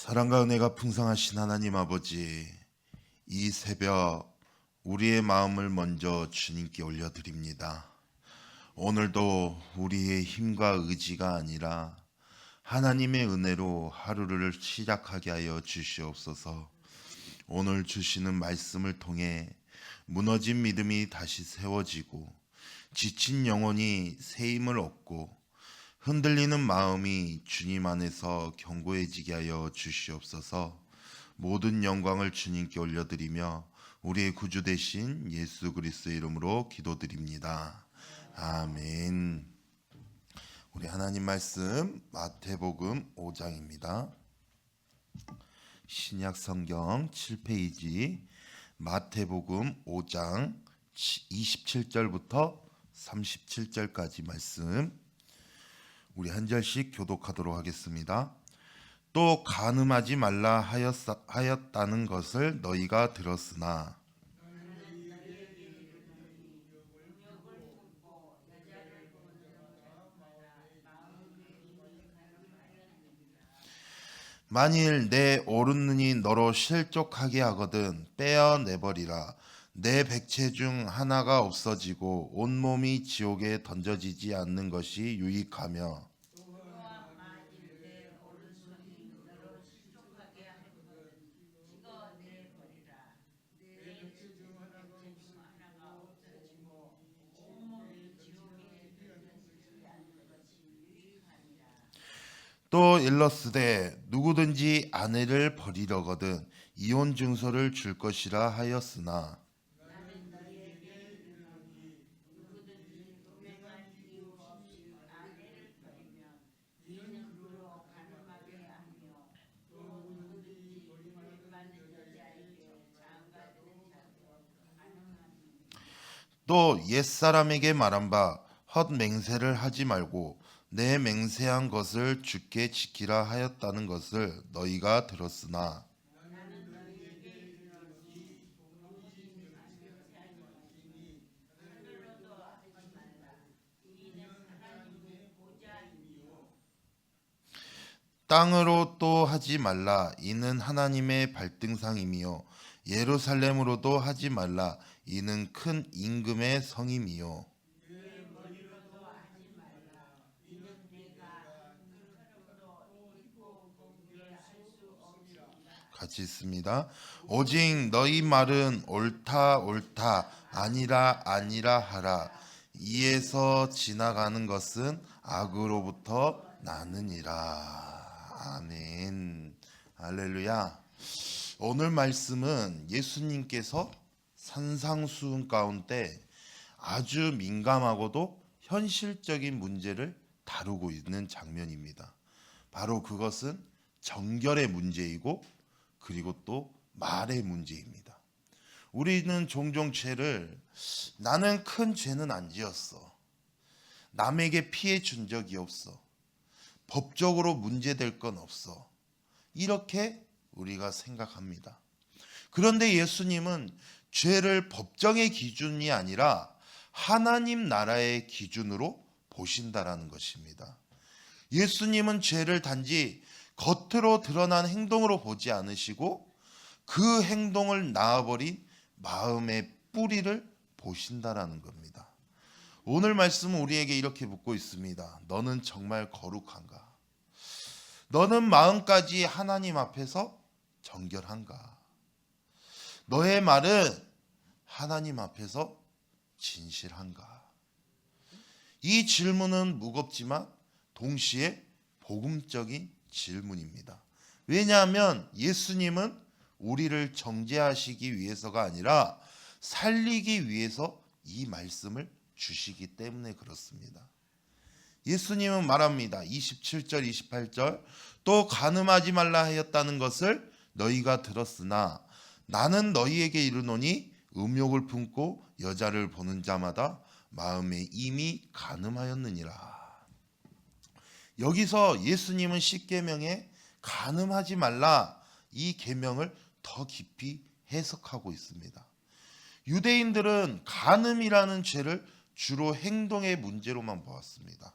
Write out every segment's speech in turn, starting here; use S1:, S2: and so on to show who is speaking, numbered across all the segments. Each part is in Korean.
S1: 사랑과 은혜가 풍성하신 하나님 아버지, 이 새벽 우리의 마음을 먼저 주님께 올려드립니다. 오늘도 우리의 힘과 의지가 아니라 하나님의 은혜로 하루를 시작하게 하여 주시옵소서. 오늘 주시는 말씀을 통해 무너진 믿음이 다시 세워지고 지친 영혼이 새 힘을 얻고 흔들리는 마음이 주님 안에서 견고해지게 하여 주시옵소서. 모든 영광을 주님께 올려드리며 우리의 구주 되신 예수 그리스도의 이름으로 기도드립니다. 아멘. 우리 하나님 말씀 마태복음 5장입니다. 신약 성경 7페이지 마태복음 5장 27절부터 37절까지 말씀 우리 한 절씩 교독하도록 하겠습니다. 또 간음하지 말라 하였다는 것을 너희가 들었으나 만일 내 오른눈이 너로 실족하게 하거든 떼어내버리라. 내 백체 중 하나가 없어지고 온몸이 지옥에 던져지지 않는 것이 유익하며 또 일러스되 누구든지 아내를 버리려거든 이혼 증서를 줄 것이라 하였으나 또 옛사람에게 말한 바 헛맹세를 하지 말고 내 맹세한 것을 주께 지키라 하였다는 것을 너희가 들었으나 땅으로 또 하지 말라 이는 하나님의 발등상이며 예루살렘으로도 하지 말라 이는 큰 임금의 성임이요. 같이 있습니다. 오직 너희 말은 옳다 옳다 아니라 아니라 하라. 이에서 지나가는 것은 악으로부터 나느니라. 아멘. 할렐루야. 오늘 말씀은 예수님께서 산상수훈 가운데 아주 민감하고도 현실적인 문제를 다루고 있는 장면입니다. 바로 그것은 정결의 문제이고 그리고 또 말의 문제입니다. 우리는 종종 죄를 나는 큰 죄는 안 지었어. 남에게 피해 준 적이 없어. 법적으로 문제될 건 없어. 이렇게 우리가 생각합니다. 그런데 예수님은 죄를 법정의 기준이 아니라 하나님 나라의 기준으로 보신다라는 것입니다. 예수님은 죄를 단지 겉으로 드러난 행동으로 보지 않으시고 그 행동을 낳아버린 마음의 뿌리를 보신다라는 겁니다. 오늘 말씀은 우리에게 이렇게 묻고 있습니다. 너는 정말 거룩한가? 너는 마음까지 하나님 앞에서 정결한가? 너의 말은 하나님 앞에서 진실한가? 이 질문은 무겁지만 동시에 복음적인 질문입니다. 왜냐하면 예수님은 우리를 정죄하시기 위해서가 아니라 살리기 위해서 이 말씀을 주시기 때문에 그렇습니다. 예수님은 말합니다. 27절 28절 또 간음하지 말라 하였다는 것을 너희가 들었으나 나는 너희에게 이르노니 음욕을 품고 여자를 보는 자마다 마음에 이미 간음하였느니라. 여기서 예수님은 10계명에 간음하지 말라 이 계명을 더 깊이 해석하고 있습니다. 유대인들은 간음이라는 죄를 주로 행동의 문제로만 보았습니다.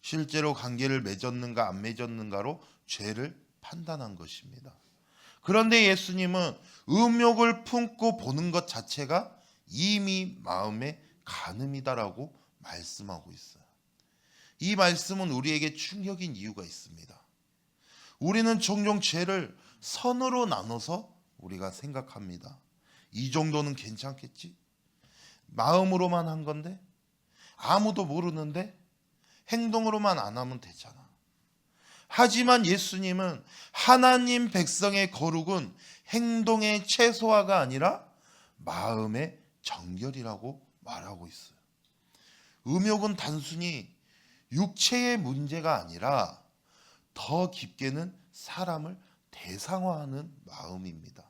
S1: 실제로 관계를 맺었는가 안 맺었는가로 죄를 판단한 것입니다. 그런데 예수님은 음욕을 품고 보는 것 자체가 이미 마음의 간음이다라고 말씀하고 있어요. 이 말씀은 우리에게 충격인 이유가 있습니다. 우리는 종종 죄를 선으로 나눠서 우리가 생각합니다. 이 정도는 괜찮겠지? 마음으로만 한 건데? 아무도 모르는데? 행동으로만 안 하면 되잖아. 하지만 예수님은 하나님 백성의 거룩은 행동의 최소화가 아니라 마음의 정결이라고 말하고 있어요. 음욕은 단순히 육체의 문제가 아니라 더 깊게는 사람을 대상화하는 마음입니다.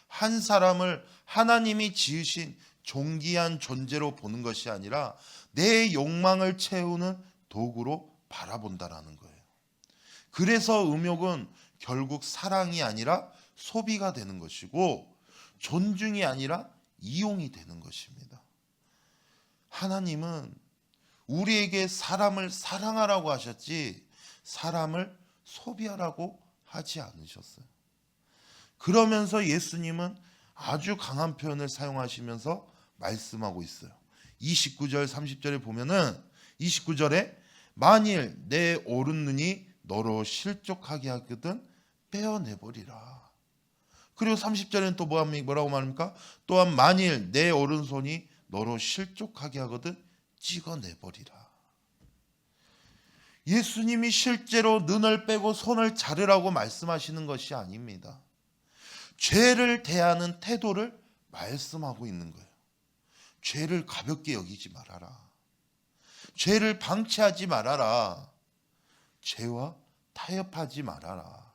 S1: 한 사람을 하나님이 지으신 존귀한 존재로 보는 것이 아니라 내 욕망을 채우는 도구로 바라본다라는 거예요. 그래서 음욕은 결국 사랑이 아니라 소비가 되는 것이고 존중이 아니라 이용이 되는 것입니다. 하나님은 우리에게 사람을 사랑하라고 하셨지 사람을 소비하라고 하지 않으셨어요. 그러면서 예수님은 아주 강한 표현을 사용하시면서 말씀하고 있어요. 29절 30절에 보면은 29절에 만일 내 오른 눈이 너로 실족하게 하거든 빼어내버리라. 그리고 30절에는 또 뭐라고 말합니까? 또한 만일 내 오른손이 너로 실족하게 하거든 찍어내버리라. 예수님이 실제로 눈을 빼고 손을 자르라고 말씀하시는 것이 아닙니다. 죄를 대하는 태도를 말씀하고 있는 거예요. 죄를 가볍게 여기지 말아라. 죄를 방치하지 말아라. 죄와 타협하지 말아라.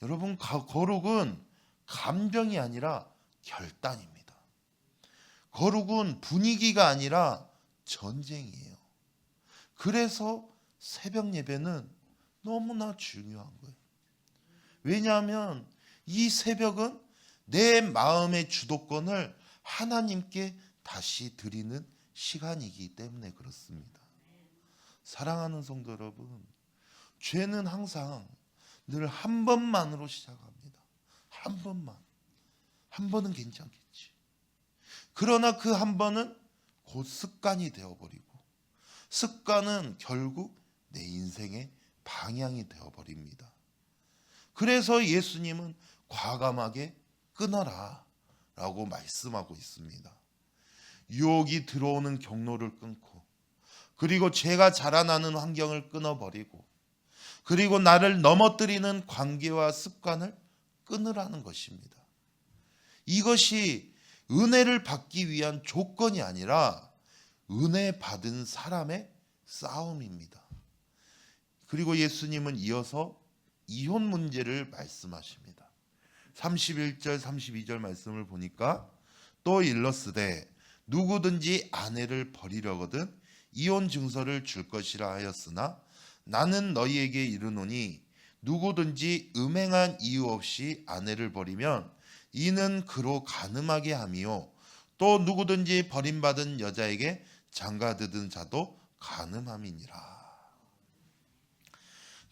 S1: 여러분, 거룩은 감정이 아니라 결단입니다. 거룩은 분위기가 아니라 전쟁이에요. 그래서 새벽 예배는 너무나 중요한 거예요. 왜냐하면 이 새벽은 내 마음의 주도권을 하나님께 다시 드리는 시간이기 때문에 그렇습니다. 사랑하는 성도 여러분, 죄는 항상 늘 한 번만으로 시작합니다. 한 번만. 한 번은 괜찮겠지. 그러나 그 한 번은 곧 습관이 되어버리고 습관은 결국 내 인생의 방향이 되어버립니다. 그래서 예수님은 과감하게 끊어라 라고 말씀하고 있습니다. 유혹이 들어오는 경로를 끊고 그리고 죄가 자라나는 환경을 끊어버리고 그리고 나를 넘어뜨리는 관계와 습관을 끊으라는 것입니다. 이것이 은혜를 받기 위한 조건이 아니라 은혜 받은 사람의 싸움입니다. 그리고 예수님은 이어서 이혼 문제를 말씀하십니다. 31절 32절 말씀을 보니까 또 일렀으되 누구든지 아내를 버리려거든 이혼 증서를 줄 것이라 하였으나 나는 너희에게 이르노니 누구든지 음행한 이유 없이 아내를 버리면 이는 그로 간음하게 함이요 또 누구든지 버림받은 여자에게 장가드는 자도 간음함이니라.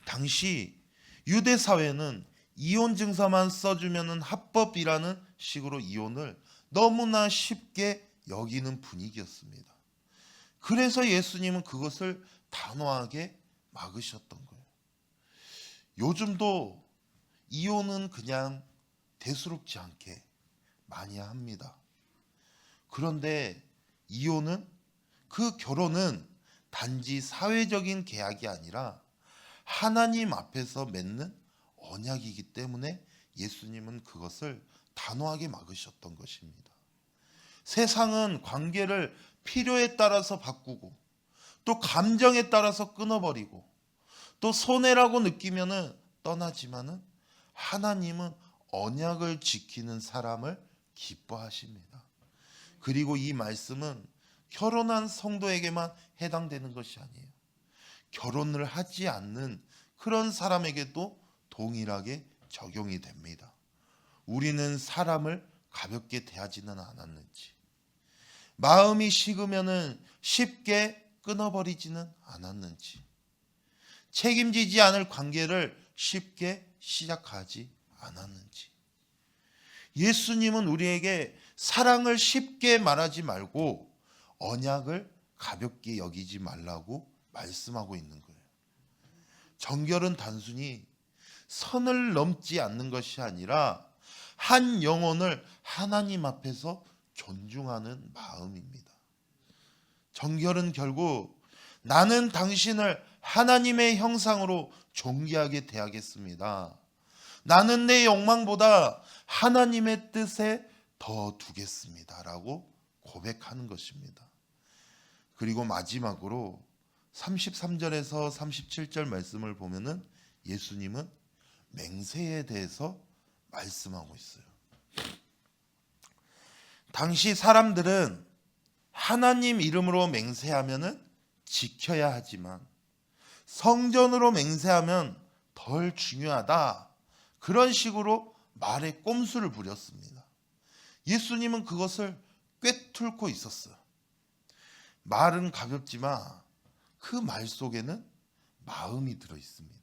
S1: 당시 유대 사회는 이혼 증서만 써주면 합법이라는 식으로 이혼을 너무나 쉽게 여기는 분위기였습니다. 그래서 예수님은 그것을 단호하게 막으셨던 거예요. 요즘도 이혼은 그냥 대수롭지 않게 많이 합니다. 그런데 이혼은 그 결혼은 단지 사회적인 계약이 아니라 하나님 앞에서 맺는 언약이기 때문에 예수님은 그것을 단호하게 막으셨던 것입니다. 세상은 관계를 필요에 따라서 바꾸고 또 감정에 따라서 끊어버리고 또 손해라고 느끼면은 떠나지만은 하나님은 언약을 지키는 사람을 기뻐하십니다. 그리고 이 말씀은 결혼한 성도에게만 해당되는 것이 아니에요. 결혼을 하지 않는 그런 사람에게도 동일하게 적용이 됩니다. 우리는 사람을 가볍게 대하지는 않았는지, 마음이 식으면은 쉽게 끊어버리지는 않았는지, 책임지지 않을 관계를 쉽게 시작하지 않았는지. 예수님은 우리에게 사랑을 쉽게 말하지 말고 언약을 가볍게 여기지 말라고 말씀하고 있는 거예요. 정결은 단순히 선을 넘지 않는 것이 아니라 한 영혼을 하나님 앞에서 존중하는 마음입니다. 정결은 결국 나는 당신을 하나님의 형상으로 존귀하게 대하겠습니다. 나는 내 욕망보다 하나님의 뜻에 더 두겠습니다. 라고 고백하는 것입니다. 그리고 마지막으로 33절에서 37절 말씀을 보면은 예수님은 맹세에 대해서 말씀하고 있어요. 당시 사람들은 하나님 이름으로 맹세하면은 지켜야 하지만 성전으로 맹세하면 덜 중요하다. 그런 식으로 말에 꼼수를 부렸습니다. 예수님은 그것을 꿰뚫고 있었어요. 말은 가볍지만 그 말 속에는 마음이 들어 있습니다.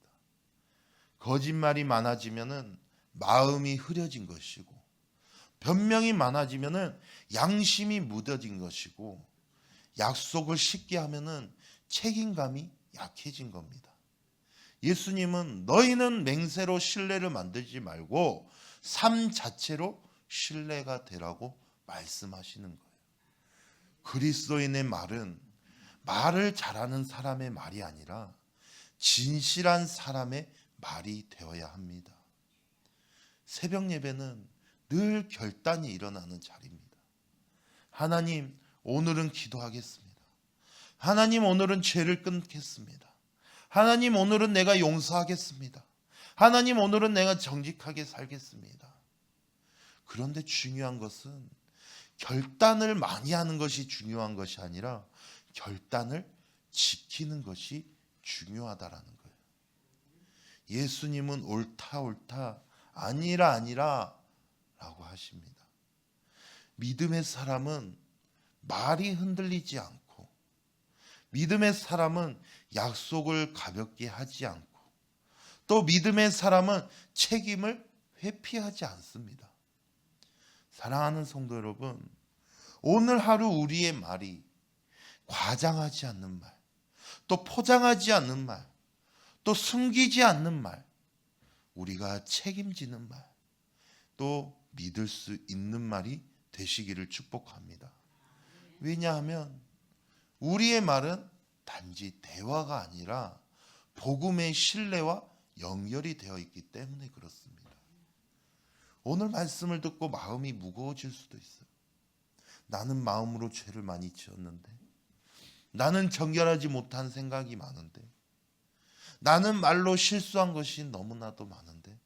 S1: 거짓말이 많아지면은 마음이 흐려진 것이고, 변명이 많아지면은 양심이 무뎌진 것이고, 약속을 쉽게 하면은 책임감이 약해진 겁니다. 예수님은 너희는 맹세로 신뢰를 만들지 말고 삶 자체로 신뢰가 되라고 말씀하시는 거예요. 그리스도인의 말은 말을 잘하는 사람의 말이 아니라 진실한 사람의 말이 되어야 합니다. 새벽 예배는 늘 결단이 일어나는 자리입니다. 하나님, 오늘은 기도하겠습니다. 하나님, 오늘은 죄를 끊겠습니다. 하나님, 오늘은 내가 용서하겠습니다. 하나님, 오늘은 내가 정직하게 살겠습니다. 그런데 중요한 것은 결단을 많이 하는 것이 중요한 것이 아니라 결단을 지키는 것이 중요하다라는 거예요. 예수님은 옳다 아니라 라고 하십니다. 믿음의 사람은 말이 흔들리지 않고, 믿음의 사람은 약속을 가볍게 하지 않고, 또 믿음의 사람은 책임을 회피하지 않습니다. 사랑하는 성도 여러분, 오늘 하루 우리의 말이 과장하지 않는 말, 또 포장하지 않는 말, 또 숨기지 않는 말, 우리가 책임지는 말, 또 믿을 수 있는 말이 되시기를 축복합니다. 왜냐하면 우리의 말은 단지 대화가 아니라 복음의 신뢰와 연결이 되어 있기 때문에 그렇습니다. 오늘 말씀을 듣고 마음이 무거워질 수도 있어요. 나는 마음으로 죄를 많이 지었는데, 나는 정결하지 못한 생각이 많은데, 나는 말로 실수한 것이 너무나도 많은데,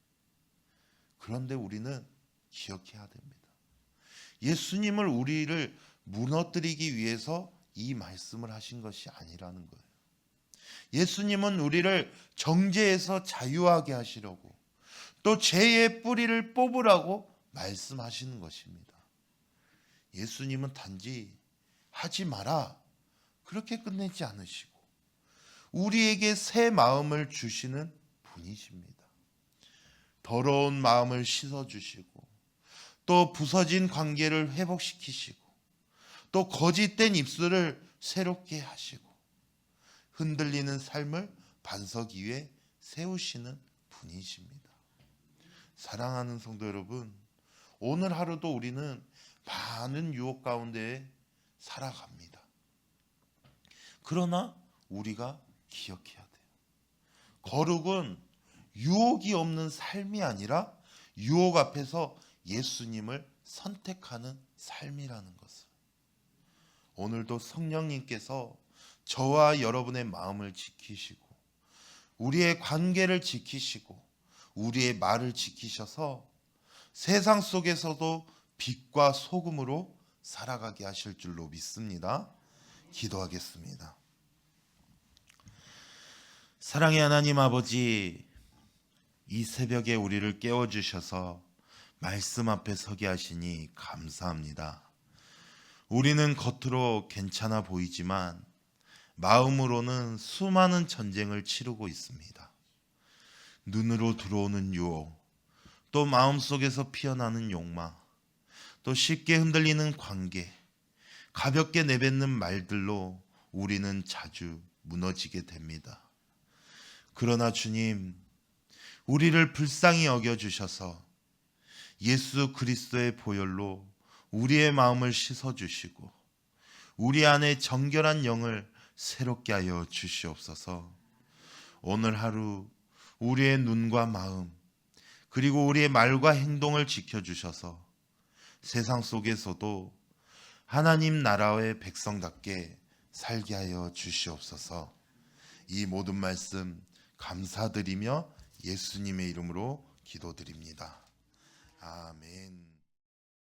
S1: 그런데 우리는 기억해야 됩니다. 예수님을 우리를 무너뜨리기 위해서 이 말씀을 하신 것이 아니라는 거예요. 예수님은 우리를 정죄에서 자유하게 하시려고, 또 죄의 뿌리를 뽑으라고 말씀하시는 것입니다. 예수님은 단지 하지 마라 그렇게 끝내지 않으시고 우리에게 새 마음을 주시는 분이십니다. 더러운 마음을 씻어주시고, 또 부서진 관계를 회복시키시고, 또 거짓된 입술을 새롭게 하시고, 흔들리는 삶을 반석 위에 세우시는 분이십니다. 사랑하는 성도 여러분, 오늘 하루도 우리는 많은 유혹 가운데 살아갑니다. 그러나 우리가 기억해야 돼요. 거룩은 유혹이 없는 삶이 아니라 유혹 앞에서 예수님을 선택하는 삶이라는 것을, 오늘도 성령님께서 저와 여러분의 마음을 지키시고 우리의 관계를 지키시고 우리의 말을 지키셔서 세상 속에서도 빛과 소금으로 살아가게 하실 줄로 믿습니다. 기도하겠습니다. 사랑의 하나님 아버지, 이 새벽에 우리를 깨워주셔서 말씀 앞에 서게 하시니 감사합니다. 우리는 겉으로 괜찮아 보이지만 마음으로는 수많은 전쟁을 치르고 있습니다. 눈으로 들어오는 유혹, 또 마음속에서 피어나는 욕망, 또 쉽게 흔들리는 관계, 가볍게 내뱉는 말들로 우리는 자주 무너지게 됩니다. 그러나 주님, 우리를 불쌍히 여겨주셔서 예수 그리스도의 보혈로 우리의 마음을 씻어주시고 우리 안에 정결한 영을 새롭게 하여 주시옵소서. 오늘 하루 우리의 눈과 마음 그리고 우리의 말과 행동을 지켜주셔서 세상 속에서도 하나님 나라의 백성답게 살게 하여 주시옵소서. 이 모든 말씀 감사드리며 예수님의 이름으로 기도드립니다. 아멘.